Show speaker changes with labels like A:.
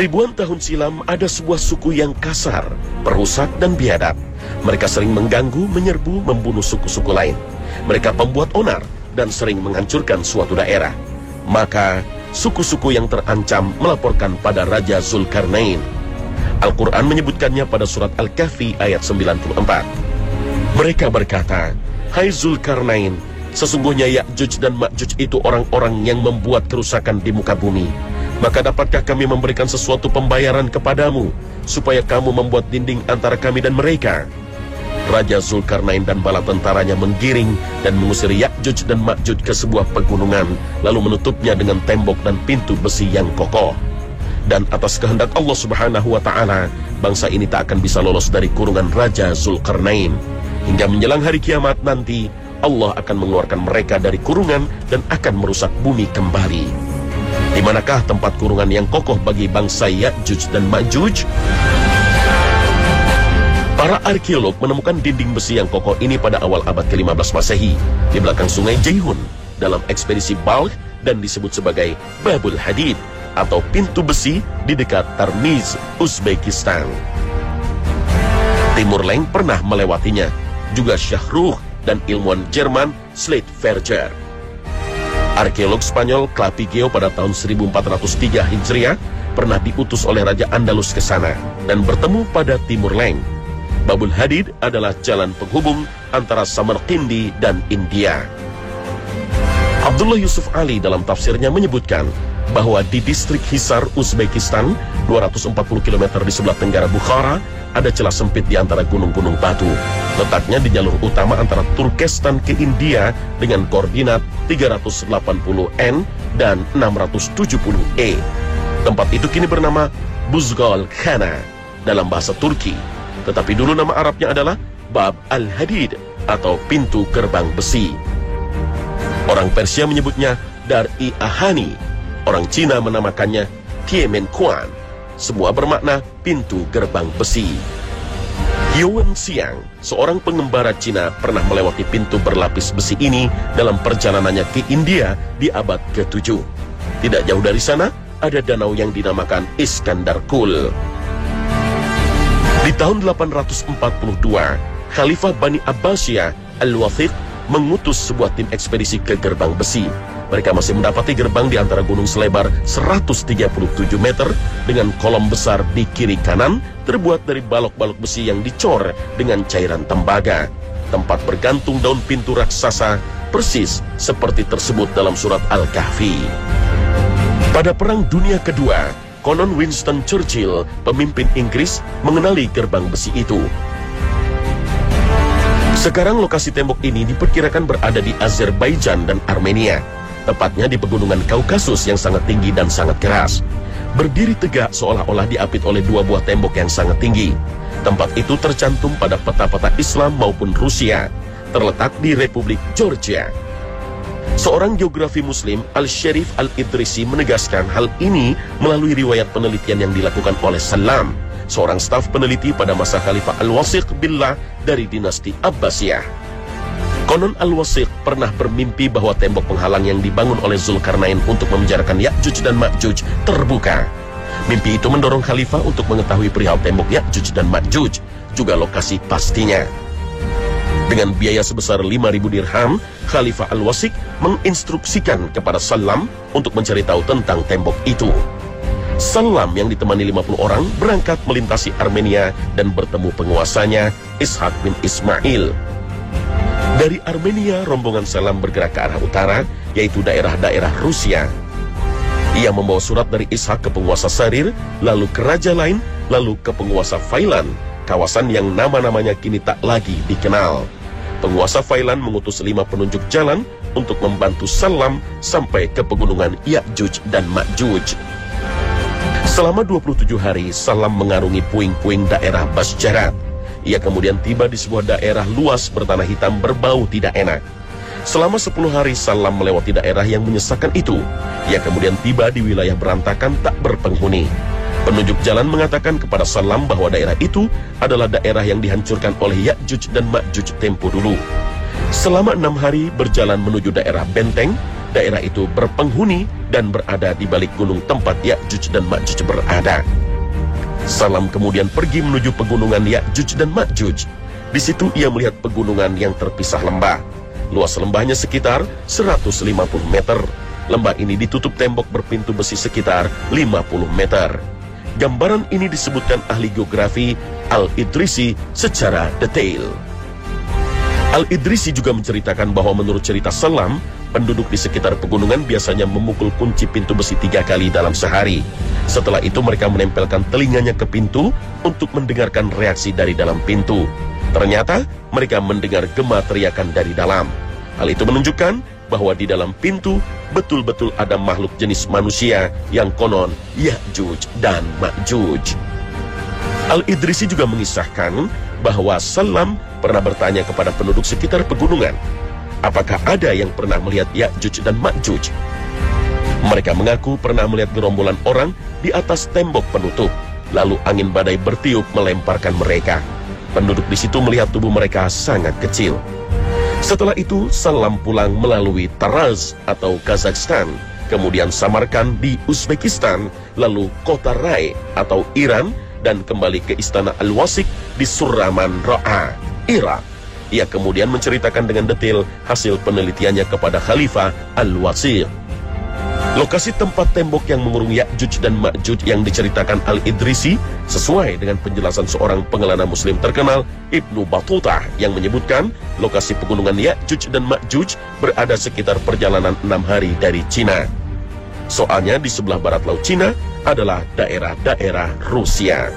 A: Ribuan tahun silam ada sebuah suku yang kasar, perusak dan biadab. Mereka sering mengganggu, menyerbu, membunuh suku-suku lain. Mereka pembuat onar dan sering menghancurkan suatu daerah. Maka suku-suku yang terancam melaporkan pada Raja Zulkarnain. Al-Quran menyebutkannya pada surat Al-Kahfi ayat 94. Mereka berkata, "Hai Zulkarnain, sesungguhnya Ya'juj dan Ma'juj itu orang-orang yang membuat kerusakan di muka bumi. Maka dapatkah kami memberikan sesuatu pembayaran kepadamu, supaya kamu membuat dinding antara kami dan mereka?" Raja Zulkarnain dan bala tentaranya menggiring dan mengusir Ya'juj dan Ma'juj ke sebuah pegunungan, lalu menutupnya dengan tembok dan pintu besi yang kokoh. Dan atas kehendak Allah Subhanahu wa Ta'ala, bangsa ini tak akan bisa lolos dari kurungan Raja Zulkarnain. Hingga menjelang hari kiamat nanti, Allah akan mengeluarkan mereka dari kurungan dan akan merusak bumi kembali. Di manakah tempat kurungan yang kokoh bagi bangsa Ya'juj dan Ma'juj? Para arkeolog menemukan dinding besi yang kokoh ini pada awal abad ke-15 Masehi di belakang sungai Jeyhun dalam ekspedisi Balkh dan disebut sebagai Babul Hadid atau pintu besi di dekat Tarmiz, Uzbekistan. Timur Leng pernah melewatinya, juga Shahrukh dan ilmuwan Jerman Schlettverger. Arkeolog Spanyol Clapigeo pada tahun 1403 Hijriah pernah diutus oleh Raja Andalus ke sana dan bertemu pada Timur Leng. Babul Hadid adalah jalan penghubung antara Samarkandi dan India. Abdullah Yusuf Ali dalam tafsirnya menyebutkan bahwa di distrik Hisar, Uzbekistan, 240 km di sebelah tenggara Bukhara, ada celah sempit di antara gunung-gunung batu. Letaknya di jalur utama antara Turkestan ke India dengan koordinat 380 N dan 670 E. Tempat itu kini bernama Buzgol Khana dalam bahasa Turki. Tetapi dulu nama Arabnya adalah Bab al-Hadid atau pintu gerbang besi. Orang Persia menyebutnya Dar-i Ahani. Orang Cina menamakannya Tiemenkuan. Semua bermakna pintu gerbang besi. Yuan Xiang, seorang pengembara Cina, pernah melewati pintu berlapis besi ini dalam perjalanannya ke India di abad ke-7. Tidak jauh dari sana, ada danau yang dinamakan Iskandar Kul. Di tahun 842, Khalifah Bani Abbasiyah Al-Wathiq mengutus sebuah tim ekspedisi ke gerbang besi. Mereka masih mendapati gerbang di antara gunung selebar 137 meter dengan kolom besar di kiri kanan terbuat dari balok-balok besi yang dicor dengan cairan tembaga. Tempat bergantung daun pintu raksasa persis seperti tersebut dalam surat Al-Kahfi. Pada Perang Dunia Kedua, konon Winston Churchill, pemimpin Inggris, mengenali gerbang besi itu. Sekarang lokasi tembok ini diperkirakan berada di Azerbaijan dan Armenia, tepatnya di pegunungan Kaukasus yang sangat tinggi dan sangat keras. Berdiri tegak seolah-olah diapit oleh dua buah tembok yang sangat tinggi. Tempat itu tercantum pada peta-peta Islam maupun Rusia, terletak di Republik Georgia. Seorang geografi Muslim, Al-Sharif Al-Idrisi, menegaskan hal ini melalui riwayat penelitian yang dilakukan oleh Salam, seorang staf peneliti pada masa Khalifah Al-Wathiq Billah dari dinasti Abbasiyah. Konon Al-Wathiq pernah bermimpi bahwa tembok penghalang yang dibangun oleh Zulkarnain untuk memenjarakan Ya'juj dan Ma'juj terbuka. Mimpi itu mendorong Khalifah untuk mengetahui perihal tembok Ya'juj dan Ma'juj, juga lokasi pastinya. Dengan biaya sebesar 5.000 dirham, Khalifah Al-Wathiq menginstruksikan kepada Salam untuk mencari tahu tentang tembok itu. Salam yang ditemani 50 orang berangkat melintasi Armenia dan bertemu penguasanya, Ishak bin Ismail. Dari Armenia, rombongan Salam bergerak ke arah utara, yaitu daerah-daerah Rusia. Ia membawa surat dari Ishak ke penguasa Sarir, lalu ke raja lain, lalu ke penguasa Failan, kawasan yang nama-namanya kini tak lagi dikenal. Penguasa Failan mengutus 5 penunjuk jalan untuk membantu Salam sampai ke pegunungan Ya'juj dan Ma'juj. Selama 27 hari, Salam mengarungi puing-puing daerah Basjarat. Ia kemudian tiba di sebuah daerah luas bertanah hitam berbau tidak enak. Selama 10 hari, Salam melewati daerah yang menyesakan itu. Ia kemudian tiba di wilayah berantakan tak berpenghuni. Penunjuk jalan mengatakan kepada Salam bahwa daerah itu adalah daerah yang dihancurkan oleh Ya'juj dan Ma'juj tempo dulu. Selama 6 hari berjalan menuju daerah benteng, daerah itu berpenghuni dan berada di balik gunung tempat Ya'juj dan Ma'juj berada. Salam kemudian pergi menuju pegunungan Ya'juj dan Ma'juj. Di situ ia melihat pegunungan yang terpisah lembah. Luas lembahnya sekitar 150 meter. Lembah ini ditutup tembok berpintu besi sekitar 50 meter. Gambaran ini disebutkan ahli geografi Al-Idrisi secara detail. Al-Idrisi juga menceritakan bahwa menurut cerita Salam, penduduk di sekitar pegunungan biasanya memukul kunci pintu besi 3 kali dalam sehari. Setelah itu mereka menempelkan telinganya ke pintu untuk mendengarkan reaksi dari dalam pintu. Ternyata mereka mendengar gema teriakan dari dalam. Hal itu menunjukkan bahwa di dalam pintu betul-betul ada makhluk jenis manusia yang konon Ya'juj dan Ma'juj. Al-Idrisi juga mengisahkan bahwa Salam pernah bertanya kepada penduduk sekitar pegunungan, apakah ada yang pernah melihat Ya'juj dan Ma'juj? Mereka mengaku pernah melihat gerombolan orang di atas tembok penutup, lalu angin badai bertiup melemparkan mereka. Penduduk di situ melihat tubuh mereka sangat kecil. Setelah itu, Salam pulang melalui Taraz atau Kazakhstan, kemudian Samarkand di Uzbekistan, lalu kota Rai atau Iran, dan kembali ke istana Al-Wasik di Surraman Ra'a, Irak. Ia kemudian menceritakan dengan detail hasil penelitiannya kepada Khalifah Al-Wasik. Lokasi tempat tembok yang mengurung Ya'juj dan Ma'juj yang diceritakan Al-Idrisi sesuai dengan penjelasan seorang pengelana muslim terkenal, Ibnu Battuta, yang menyebutkan lokasi pegunungan Ya'juj dan Ma'juj berada sekitar perjalanan 6 hari dari Cina. Soalnya di sebelah barat laut Cina adalah daerah-daerah Rusia.